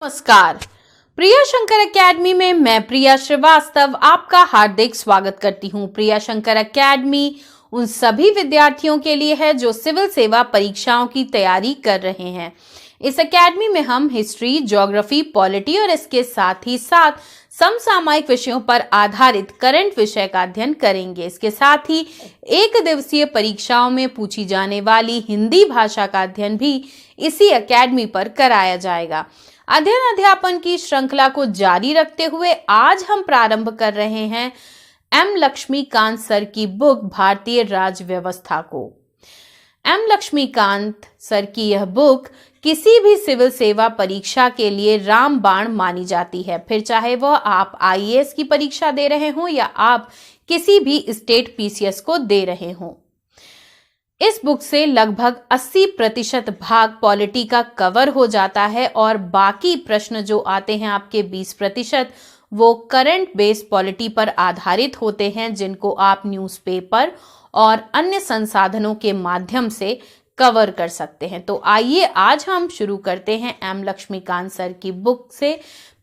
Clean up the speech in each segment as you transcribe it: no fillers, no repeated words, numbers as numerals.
नमस्कार। प्रिया शंकर एकेडमी में मैं प्रिया श्रीवास्तव आपका हार्दिक स्वागत करती हूं। प्रिया शंकर एकेडमी उन सभी विद्यार्थियों के लिए है जो सिविल सेवा परीक्षाओं की तैयारी कर रहे हैं। इस एकेडमी में हम हिस्ट्री, ज्योग्राफी, पॉलिटी और इसके साथ ही साथ समसामयिक विषयों पर आधारित करंट विषय का अध्ययन करेंगे। इसके साथ ही एक दिवसीय परीक्षाओं में पूछी जाने वाली हिंदी भाषा का अध्ययन भी इसी एकेडमी पर कराया जाएगा। अध्ययन अध्यापन की श्रृंखला को जारी रखते हुए आज हम प्रारंभ कर रहे हैं एम लक्ष्मीकांत सर की बुक भारतीय राज्य व्यवस्था को। एम लक्ष्मीकांत सर की यह बुक किसी भी सिविल सेवा परीक्षा के लिए रामबाण मानी जाती है, फिर चाहे वह आप आईएएस की परीक्षा दे रहे हों या आप किसी भी स्टेट पीसीएस को दे रहे हों। इस बुक से लगभग 80% भाग पॉलिटी का कवर हो जाता है और बाकी प्रश्न जो आते हैं आपके 20% वो करंट बेस्ड पॉलिटी पर आधारित होते हैं, जिनको आप न्यूज़पेपर और अन्य संसाधनों के माध्यम से कवर कर सकते हैं। तो आइए आज हम शुरू करते हैं एम लक्ष्मीकांत सर की बुक से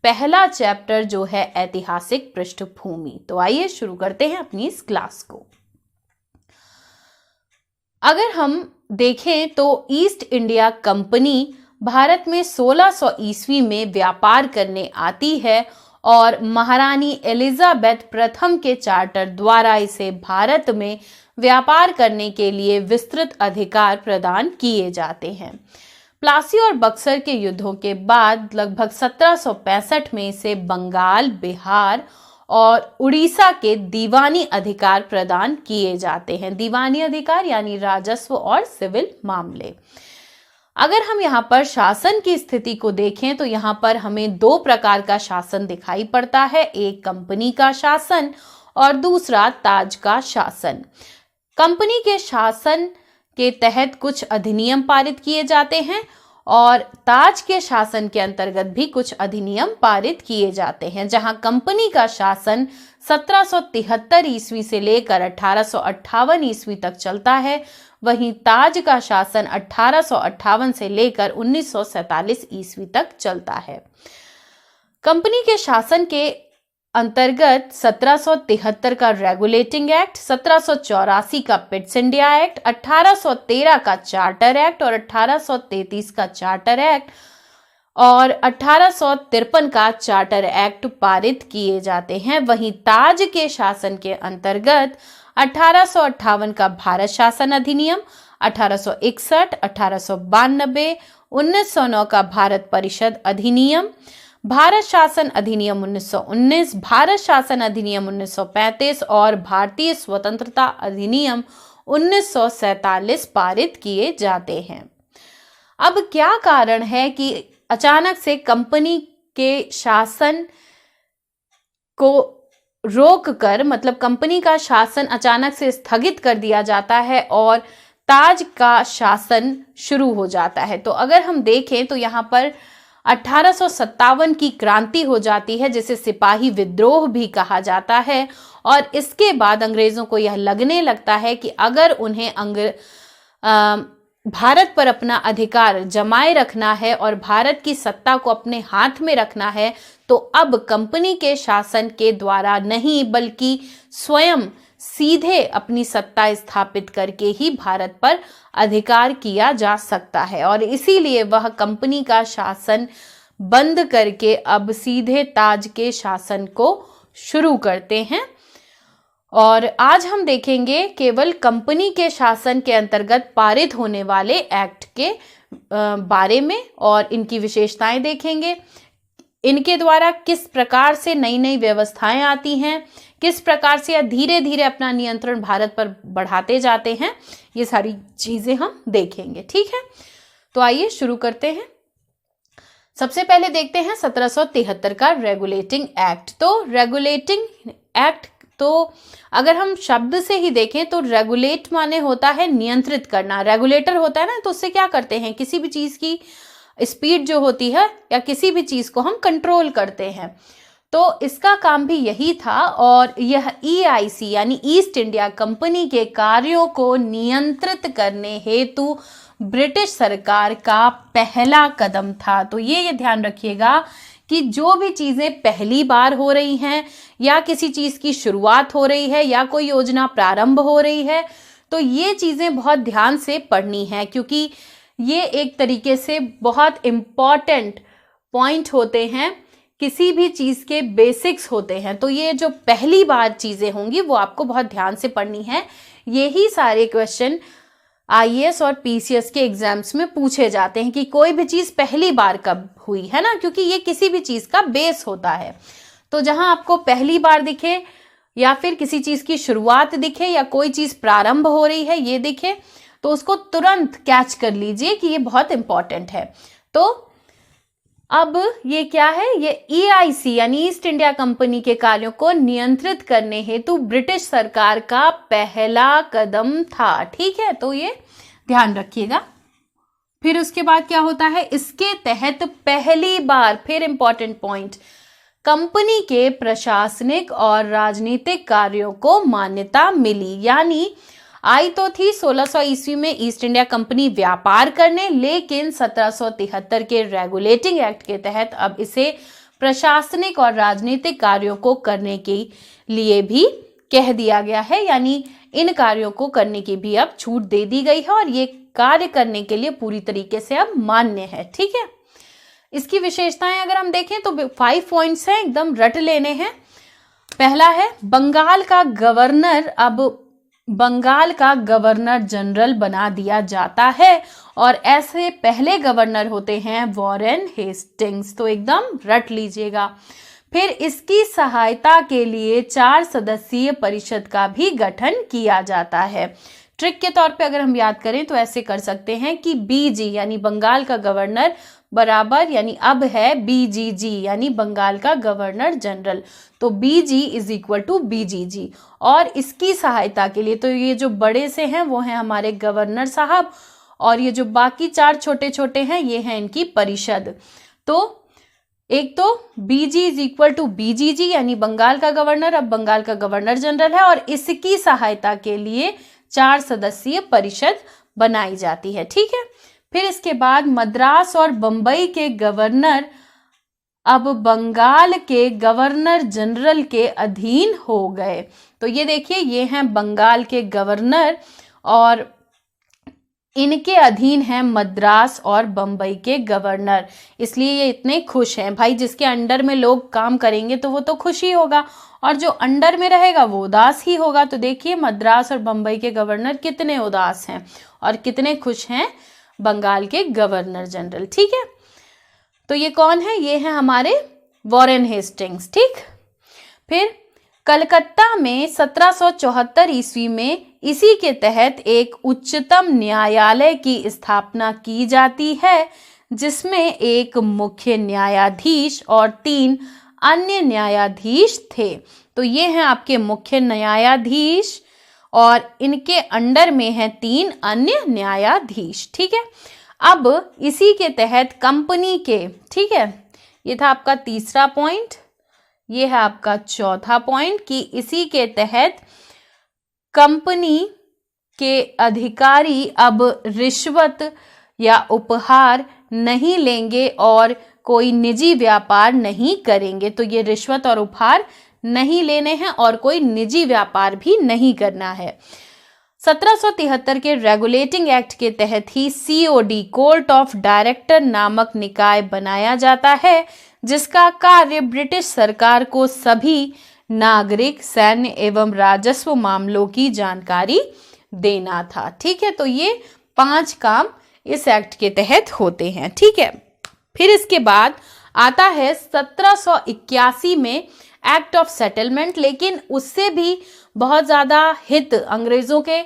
पहला चैप्टर जो है ऐतिहासिक पृष्ठभूमि। तो आइए शुरू करते हैं अपनी इस क्लास को। अगर हम देखें तो ईस्ट इंडिया कंपनी भारत में 1600 ईस्वी में व्यापार करने आती है और महारानी एलिजाबेथ प्रथम के चार्टर द्वारा इसे भारत में व्यापार करने के लिए विस्तृत अधिकार प्रदान किए जाते हैं। प्लासी और बक्सर के युद्धों के बाद लगभग 1765 में इसे बंगाल, बिहार और उड़ीसा के दीवानी अधिकार प्रदान किए जाते हैं। दीवानी अधिकार यानी राजस्व और सिविल मामले। अगर हम यहाँ पर शासन की स्थिति को देखें तो यहाँ पर हमें दो प्रकार का शासन दिखाई पड़ता है, एक कंपनी का शासन और दूसरा ताज का शासन। कंपनी के शासन के तहत कुछ अधिनियम पारित किए जाते हैं और ताज के शासन के अंतर्गत भी कुछ अधिनियम पारित किए जाते हैं। जहां कंपनी का शासन 1773 ईस्वी से लेकर 1858 ईस्वी तक चलता है, वहीं ताज का शासन 1858 से लेकर 1947 ईस्वी तक चलता है। कंपनी के शासन के अंतर्गत 1773 का रेगुलेटिंग एक्ट, 1784 का पिट्स इंडिया एक्ट, 1813 का चार्टर एक्ट और 1833 का चार्टर एक्ट और 1853 का चार्टर एक्ट पारित किए जाते हैं। वहीं ताज के शासन के अंतर्गत 1858 का भारत शासन अधिनियम, 1861, 1892, 1909 का भारत परिषद अधिनियम, भारत शासन अधिनियम 1919, भारत शासन अधिनियम 1935 और भारतीय स्वतंत्रता अधिनियम 1947 पारित किए जाते हैं। अब क्या कारण है कि अचानक से कंपनी के शासन को रोककर, मतलब कंपनी का शासन अचानक से स्थगित कर दिया जाता है और ताज का शासन शुरू हो जाता है? तो अगर हम देखें तो यहाँ पर 1857 की क्रांति हो जाती है, जिसे सिपाही विद्रोह भी कहा जाता है। और इसके बाद अंग्रेजों को यह लगने लगता है कि अगर उन्हें भारत पर अपना अधिकार जमाए रखना है और भारत की सत्ता को अपने हाथ में रखना है, तो अब कंपनी के शासन के द्वारा नहीं बल्कि स्वयं सीधे अपनी सत्ता स्थापित करके ही भारत पर अधिकार किया जा सकता है। और इसीलिए वह कंपनी का शासन बंद करके अब सीधे ताज के शासन को शुरू करते हैं। और आज हम देखेंगे केवल कंपनी के शासन के अंतर्गत पारित होने वाले एक्ट के बारे में और इनकी विशेषताएं देखेंगे। इनके द्वारा किस प्रकार से नई नई व्यवस्थाएं आती हैं, किस प्रकार से धीरे धीरे अपना नियंत्रण भारत पर बढ़ाते जाते हैं, ये सारी चीजें हम देखेंगे। ठीक है, तो आइए शुरू करते हैं। सबसे पहले देखते हैं 1773 का रेगुलेटिंग एक्ट। तो रेगुलेटिंग एक्ट, तो अगर हम शब्द से ही देखें तो रेगुलेट माने होता है नियंत्रित करना। रेगुलेटर होता है ना, तो उससे क्या करते हैं, किसी भी चीज की स्पीड जो होती है या किसी भी चीज को हम कंट्रोल करते हैं। तो इसका काम भी यही था और यह ईआईसी यानी ईस्ट इंडिया कंपनी के कार्यों को नियंत्रित करने हेतु ब्रिटिश सरकार का पहला कदम था। तो ये ध्यान रखिएगा कि जो भी चीजें पहली बार हो रही हैं या किसी चीज की शुरुआत हो रही है या कोई योजना प्रारंभ हो रही है, तो ये चीजें बहुत ध्यान से पढ़नी है, क्योंकि ये एक तरीके से बहुत इम्पॉर्टेंट पॉइंट होते हैं, किसी भी चीज के बेसिक्स होते हैं। तो ये जो पहली बार चीजें होंगी वो आपको बहुत ध्यान से पढ़नी है। यही सारे क्वेश्चन आईएएस और पीसीएस के एग्जाम्स में पूछे जाते हैं कि कोई भी चीज पहली बार कब हुई है ना, क्योंकि ये किसी भी चीज का बेस होता है। तो जहां आपको पहली बार दिखे या फिर किसी चीज की शुरुआत दिखे या कोई चीज प्रारंभ हो रही है ये दिखे, तो उसको तुरंत कैच कर लीजिए कि ये बहुत इंपॉर्टेंट है। तो अब ये क्या है, ये EIC यानी ईस्ट इंडिया कंपनी के कार्यों को नियंत्रित करने हेतु ब्रिटिश सरकार का पहला कदम था। ठीक है, तो ये ध्यान रखिएगा। फिर उसके बाद क्या होता है, इसके तहत पहली बार, फिर इंपॉर्टेंट पॉइंट, कंपनी के प्रशासनिक और राजनीतिक कार्यों को मान्यता मिली। यानी आई तो थी 1600 ईस्वी में ईस्ट इंडिया कंपनी व्यापार करने, लेकिन 1773 के रेगुलेटिंग एक्ट के तहत अब इसे प्रशासनिक और राजनीतिक कार्यों को करने के लिए भी कह दिया गया है। यानी इन कार्यों को करने की भी अब छूट दे दी गई है और ये कार्य करने के लिए पूरी तरीके से अब मान्य है। ठीक है, इसकी विशेषताएं अगर हम देखें तो 5 पॉइंट्स हैं, एकदम रट लेने हैं। पहला है, बंगाल का गवर्नर अब बंगाल का गवर्नर जनरल बना दिया जाता है और ऐसे पहले गवर्नर होते हैं वॉरेन हेस्टिंग्स। तो एकदम रट लीजिएगा। फिर इसकी सहायता के लिए 4 सदस्यीय परिषद का भी गठन किया जाता है। ट्रिक के तौर पे अगर हम याद करें तो ऐसे कर सकते हैं कि BG यानी बंगाल का गवर्नर बराबर यानी अब है BGG यानी बंगाल का गवर्नर जनरल। तो BG is equal to BGG। और इसकी सहायता के लिए तो ये जो बड़े से हैं वो हैं हमारे गवर्नर साहब और ये जो बाकी 4 छोटे छोटे हैं ये हैं इनकी परिषद। तो एक तो BG is equal to BGG यानी बंगाल का गवर्नर अब बंगाल का गवर्नर जनरल है और इसकी सहायता के लिए 4 सदस्यीय परिषद बनाई जाती है। ठीक है, फिर इसके बाद मद्रास और बंबई के गवर्नर अब बंगाल के गवर्नर जनरल के अधीन हो गए। तो ये देखिए, ये हैं बंगाल के गवर्नर और इनके अधीन है मद्रास और बंबई के गवर्नर, इसलिए ये इतने खुश हैं। भाई जिसके अंडर में लोग काम करेंगे तो वो तो खुश ही होगा और जो अंडर में रहेगा वो उदास ही होगा। तो देखिए मद्रास और बंबई के गवर्नर कितने उदास हैं और कितने खुश हैं बंगाल के गवर्नर जनरल। ठीक है, तो ये कौन है, ये है हमारे वॉरेन हेस्टिंग्स। ठीक, फिर कलकत्ता में 1774 ईस्वी में इसी के तहत एक उच्चतम न्यायालय की स्थापना की जाती है जिसमें एक मुख्य न्यायाधीश और 3 अन्य न्यायाधीश थे। तो ये हैं आपके मुख्य न्यायाधीश और इनके अंडर में हैं 3 अन्य न्यायाधीश। ठीक है, अब इसी के तहत कंपनी के, ठीक है, ये था आपका तीसरा पॉइंट, ये है आपका चौथा पॉइंट कि इसी के तहत कंपनी के अधिकारी अब रिश्वत या उपहार नहीं लेंगे और कोई निजी व्यापार नहीं करेंगे। तो ये रिश्वत और उपहार नहीं लेने हैं और कोई निजी व्यापार भी नहीं करना है। 1773 के रेगुलेटिंग एक्ट के तहत ही COD कोर्ट ऑफ डायरेक्टर नामक निकाय बनाया जाता है जिसका कार्य ब्रिटिश सरकार को सभी नागरिक, सैन्य एवं राजस्व मामलों की जानकारी देना था। ठीक है, तो ये 5 काम इस एक्ट के तहत होते हैं। ठीक है, फिर इसके बाद आता है 1781 में एक्ट ऑफ सेटलमेंट, लेकिन उससे भी बहुत ज़्यादा हित अंग्रेज़ों के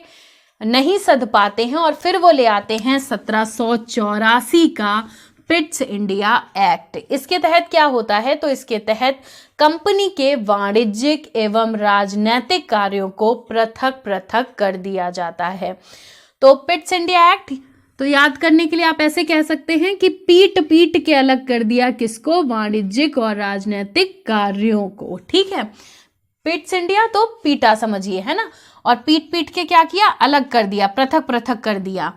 नहीं सध पाते हैं और फिर वो ले आते हैं 1784 का पिट्स इंडिया एक्ट। इसके तहत क्या होता है, तो इसके तहत कंपनी के वाणिज्यिक एवं राजनैतिक कार्यों को पृथक पृथक कर दिया जाता है। तो पिट्स इंडिया एक्ट तो याद करने के लिए आप ऐसे कह सकते हैं कि पीट पीट के अलग कर दिया किसको, वाणिज्यिक और राजनैतिक कार्यों को। ठीक है, पिट्स इंडिया तो पीटा समझिए, है ना, और पीट पीट के क्या किया, अलग कर दिया, पृथक पृथक कर दिया।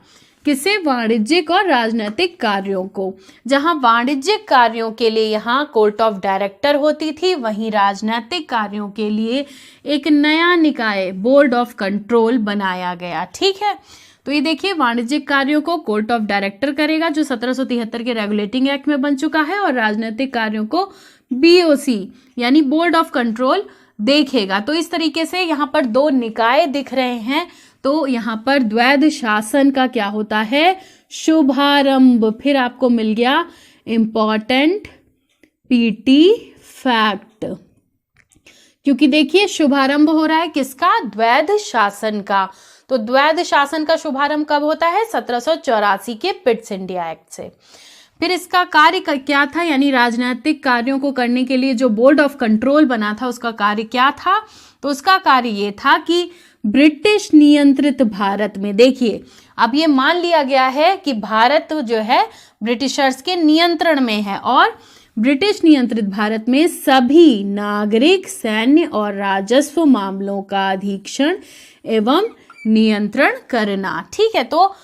किसे? वाणिज्यिक और राजनीतिक कार्यों को। जहां वाणिज्यिक कार्यों के लिए यहाँ कोर्ट ऑफ डायरेक्टर होती थी, वहीं राजनीतिक कार्यों के लिए एक नया निकाय बोर्ड ऑफ कंट्रोल बनाया गया। ठीक है, तो ये देखिए वाणिज्यिक कार्यों को कोर्ट ऑफ डायरेक्टर करेगा जो 1773 के रेगुलेटिंग एक्ट में बन चुका है, और राजनीतिक कार्यों को BOC यानी बोर्ड ऑफ कंट्रोल देखेगा। तो इस तरीके से यहाँ पर दो निकाय दिख रहे हैं। तो यहाँ पर द्वैध शासन का क्या होता है? शुभारंभ। फिर आपको मिल गया इंपॉर्टेंट PT फैक्ट, क्योंकि देखिए शुभारंभ हो रहा है किसका? द्वैध शासन का। तो द्वैध शासन का शुभारंभ कब होता है? 1784 के पिट्स इंडिया एक्ट से। फिर इसका कार्य क्या था? यानी राजनीतिक कार्यों को करने के लिए जो बोर्ड ऑफ कंट्रोल बना था उसका कार्य क्या था? तो उसका कार्य ये था कि ब्रिटिश नियंत्रित भारत में, देखिए अब ये मान लिया गया है कि भारत जो है ब्रिटिशर्स के नियंत्रण में है, और ब्रिटिश नियंत्रित भारत में सभी नागरिक, सैन्य और राजस्व मामलों का अधीक्षण एवं नियंत्रण करना। ठीक है, तो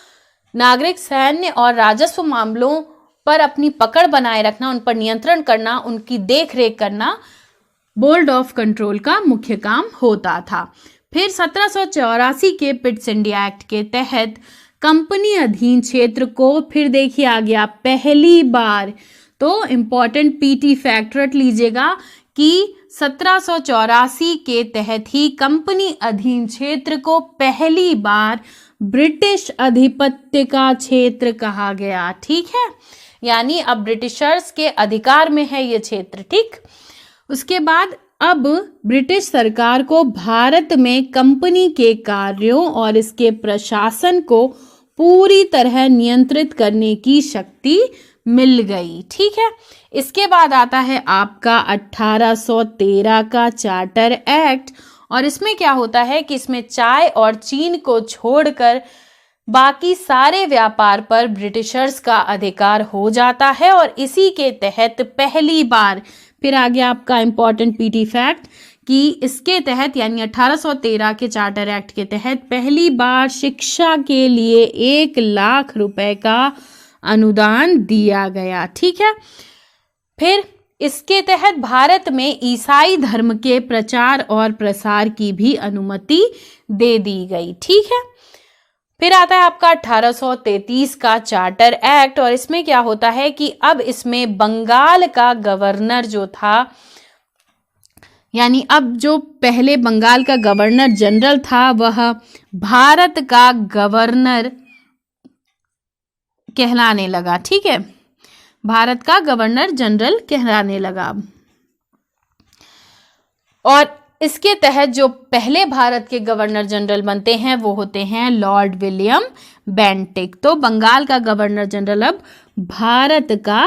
नागरिक, सैन्य और राजस्व मामलों पर अपनी पकड़ बनाए रखना, उन पर नियंत्रण करना, उनकी देखरेख करना बोर्ड ऑफ कंट्रोल का मुख्य काम होता था। फिर 1784 के पिट्स इंडिया एक्ट के तहत कंपनी अधीन क्षेत्र को, फिर देखिए आ गया पहली बार, तो इंपॉर्टेंट PT फैक्ट रट लीजिएगा कि 1784 के तहत ही कंपनी अधीन क्षेत्र को पहली बार ब्रिटिश अधिपत्य का क्षेत्र कहा गया। ठीक है, यानी अब ब्रिटिशर्स के अधिकार में है ये क्षेत्र। ठीक, उसके बाद अब ब्रिटिश सरकार को भारत में कंपनी के कार्यों और इसके प्रशासन को पूरी तरह नियंत्रित करने की शक्ति मिल गई। ठीक है, इसके बाद आता है आपका 1813 का चार्टर एक्ट, और इसमें क्या होता है कि इसमें चाय और चीन को छोड़कर बाकी सारे व्यापार पर ब्रिटिशर्स का अधिकार हो जाता है, और इसी के तहत पहली बार, फिर आ गया आपका इंपॉर्टेंट PT फैक्ट कि इसके तहत यानी 1813 के चार्टर एक्ट के तहत पहली बार शिक्षा के लिए 1 लाख रुपए का अनुदान दिया गया। ठीक है, फिर इसके तहत भारत में ईसाई धर्म के प्रचार और प्रसार की भी अनुमति दे दी गई। ठीक है, फिर आता है आपका 1833 का चार्टर एक्ट, और इसमें क्या होता है कि अब इसमें बंगाल का गवर्नर जो था, यानी अब जो पहले बंगाल का गवर्नर जनरल था वह भारत का गवर्नर कहलाने लगा। ठीक है, भारत का गवर्नर जनरल कहलाने लगा, और इसके तहत जो पहले भारत के गवर्नर जनरल बनते हैं वो होते हैं लॉर्ड विलियम बेंटिक। तो बंगाल का गवर्नर जनरल अब भारत का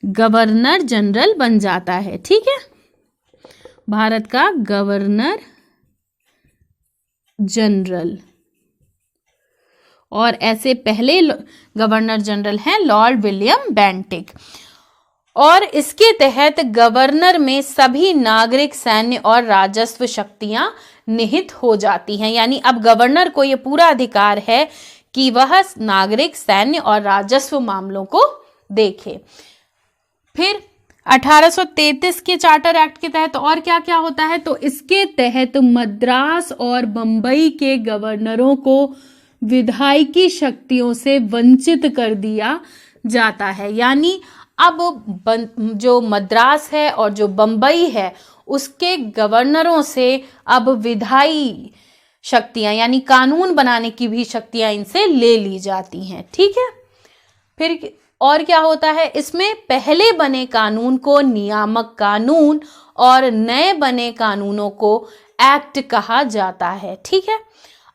गवर्नर जनरल बन जाता है। ठीक है, भारत का गवर्नर जनरल, और ऐसे पहले गवर्नर जनरल हैं लॉर्ड विलियम बेंटिक, और इसके तहत गवर्नर में सभी नागरिक, सैन्य और राजस्व शक्तियां निहित हो जाती हैं। यानी अब गवर्नर को ये पूरा अधिकार है कि वह नागरिक, सैन्य और राजस्व मामलों को देखे। फिर 1833 के चार्टर एक्ट के तहत और क्या क्या होता है? तो इसके तहत मद्रास और बंबई के गवर्नरों को विधायकी शक्तियों से वंचित कर दिया जाता है। यानी अब जो मद्रास है और जो बंबई है उसके गवर्नरों से अब विधायी शक्तियां यानी कानून बनाने की भी शक्तियां इनसे ले ली जाती हैं। ठीक है, फिर और क्या होता है? इसमें पहले बने कानून को नियामक कानून और नए बने कानूनों को एक्ट कहा जाता है। ठीक है,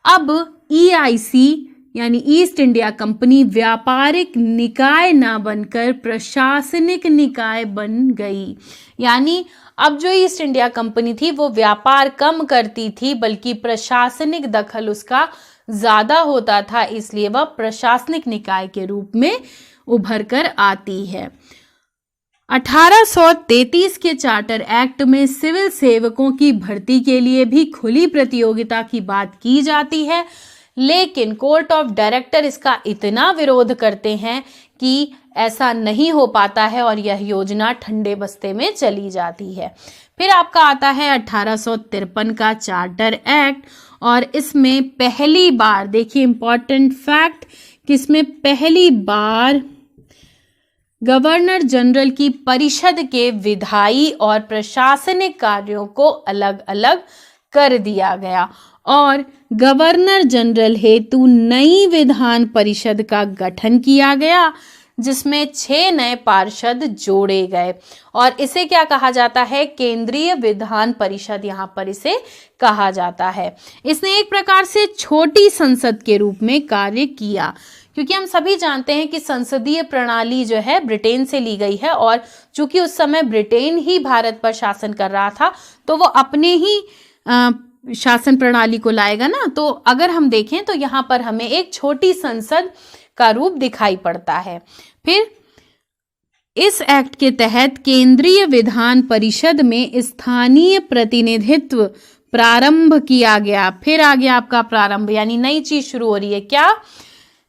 अब EIC यानी ईस्ट इंडिया कंपनी व्यापारिक निकाय ना बनकर प्रशासनिक निकाय बन गई। यानी अब जो ईस्ट इंडिया कंपनी थी वो व्यापार कम करती थी बल्कि प्रशासनिक दखल उसका ज्यादा होता था, इसलिए वह प्रशासनिक निकाय के रूप में उभर कर आती है। 1833 के चार्टर एक्ट में सिविल सेवकों की भर्ती के लिए भी खुली प्रतियोगिता की बात की जाती है, लेकिन कोर्ट ऑफ डायरेक्टर इसका इतना विरोध करते हैं कि ऐसा नहीं हो पाता है और यह योजना ठंडे बस्ते में चली जाती है। फिर आपका आता है 1853 का चार्टर एक्ट, और इसमें पहली बार, देखिए इंपॉर्टेंट फैक्ट, कि इसमें पहली बार गवर्नर जनरल की परिषद के विधायी और प्रशासनिक कार्यों को अलग अलग कर दिया गया और गवर्नर जनरल हेतु नई विधान परिषद का गठन किया गया, जिसमें 6 नए पार्षद जोड़े गए और इसे क्या कहा जाता है? केंद्रीय विधान परिषद, यहाँ पर इसे कहा जाता है। इसने एक प्रकार से छोटी संसद के रूप में कार्य किया, क्योंकि हम सभी जानते हैं कि संसदीय प्रणाली जो है ब्रिटेन से ली गई है और चूंकि उस समय ब्रिटेन ही भारत पर शासन कर रहा था तो वो अपने ही शासन प्रणाली को लाएगा ना। तो अगर हम देखें तो यहाँ पर हमें एक छोटी संसद का रूप दिखाई पड़ता है। फिर इस एक्ट के तहत केंद्रीय विधान परिषद में स्थानीय प्रतिनिधित्व प्रारंभ किया गया। फिर आ गया आपका प्रारंभ, यानी नई चीज शुरू हो रही है। क्या?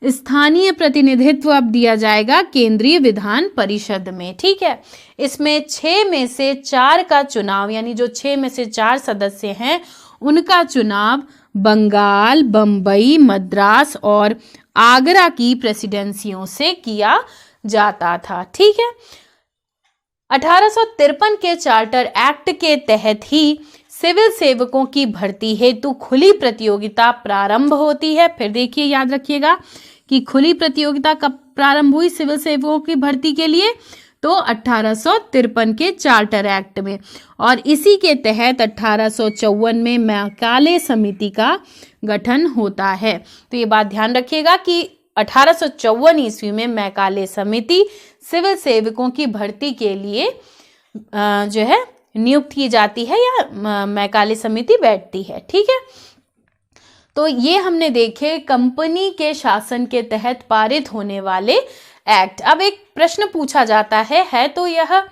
स्थानीय प्रतिनिधित्व अब दिया जाएगा केंद्रीय विधान परिषद में। ठीक है, इसमें 6 में से 4 का चुनाव, यानी जो 6 में से 4 सदस्य हैं उनका चुनाव बंगाल, बंबई, मद्रास और आगरा की प्रेसिडेंसियों से किया जाता था। ठीक है, 1853 के चार्टर एक्ट के तहत ही सिविल सेवकों की भर्ती हेतु खुली प्रतियोगिता प्रारंभ होती है। फिर देखिए, याद रखिएगा कि खुली प्रतियोगिता कब प्रारंभ हुई सिविल सेवकों की भर्ती के लिए? तो 1853 के चार्टर एक्ट में, और इसी के तहत 1854 में मैकाले समिति का गठन होता है। तो ये बात ध्यान रखिएगा कि 1854 ईस्वी में मैकाले समिति सिविल सेवकों की भर्ती के लिए जो है नियुक्त की जाती है या मैकाले समिति बैठती है। ठीक है, तो ये हमने देखे कंपनी के शासन के तहत पारित होने वाले एक्ट। अब एक प्रश्न पूछा जाता है तो यह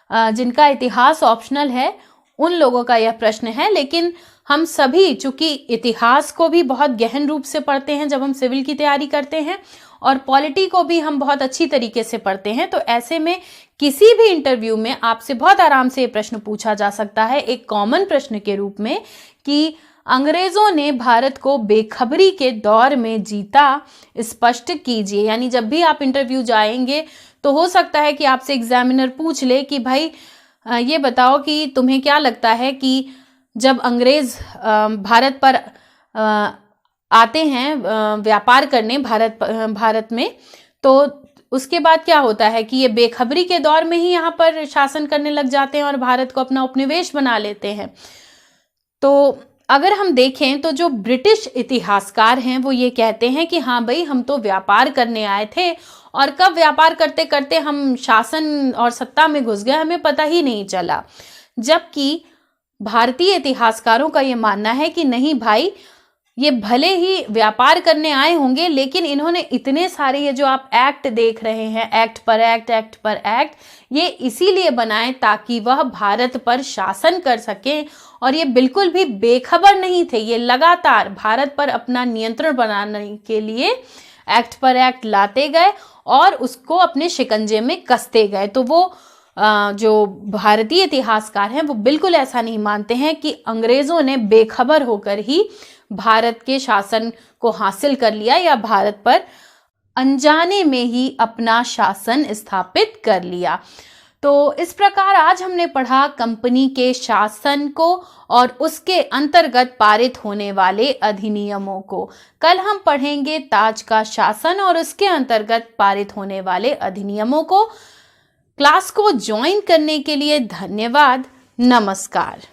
जिनका इतिहास ऑप्शनल है उन लोगों का यह प्रश्न है, लेकिन हम सभी चूंकि इतिहास को भी बहुत गहन रूप से पढ़ते हैं जब हम सिविल की तैयारी करते हैं और पॉलिटी को भी हम बहुत अच्छी तरीके से पढ़ते हैं, तो ऐसे में किसी भी इंटरव्यू में आपसे बहुत आराम से ये प्रश्न पूछा जा सकता है एक कॉमन प्रश्न के रूप में कि अंग्रेजों ने भारत को बेखबरी के दौर में जीता, स्पष्ट कीजिए। यानी जब भी आप इंटरव्यू जाएंगे तो हो सकता है कि आपसे एग्जामिनर पूछ ले कि भाई ये बताओ कि तुम्हें क्या लगता है कि जब अंग्रेज भारत पर आते हैं व्यापार करने भारत में, तो उसके बाद क्या होता है कि ये बेखबरी के दौर में ही यहाँ पर शासन करने लग जाते हैं और भारत को अपना उपनिवेश बना लेते हैं। तो अगर हम देखें तो जो ब्रिटिश इतिहासकार हैं वो ये कहते हैं कि हाँ भाई, हम तो व्यापार करने आए थे और कब व्यापार करते करते हम शासन और सत्ता में घुस गए, हमें पता ही नहीं चला। जबकि भारतीय इतिहासकारों का ये मानना है कि नहीं भाई, ये भले ही व्यापार करने आए होंगे लेकिन इन्होंने इतने सारे ये जो आप एक्ट देख रहे हैं, एक्ट पर एक्ट, ये इसीलिए बनाए ताकि वह भारत पर शासन कर सके और ये बिल्कुल भी बेखबर नहीं थे। ये लगातार भारत पर अपना नियंत्रण बनाने के लिए एक्ट पर एक्ट लाते गए और उसको अपने शिकंजे में कसते गए। तो वो जो भारतीय इतिहासकार हैं वो बिल्कुल ऐसा नहीं मानते हैं कि अंग्रेजों ने बेखबर होकर ही भारत के शासन को हासिल कर लिया या भारत पर अनजाने में ही अपना शासन स्थापित कर लिया। तो इस प्रकार आज हमने पढ़ा कंपनी के शासन को और उसके अंतर्गत पारित होने वाले अधिनियमों को। कल हम पढ़ेंगे ताज का शासन और उसके अंतर्गत पारित होने वाले अधिनियमों को। क्लास को ज्वाइन करने के लिए धन्यवाद। नमस्कार।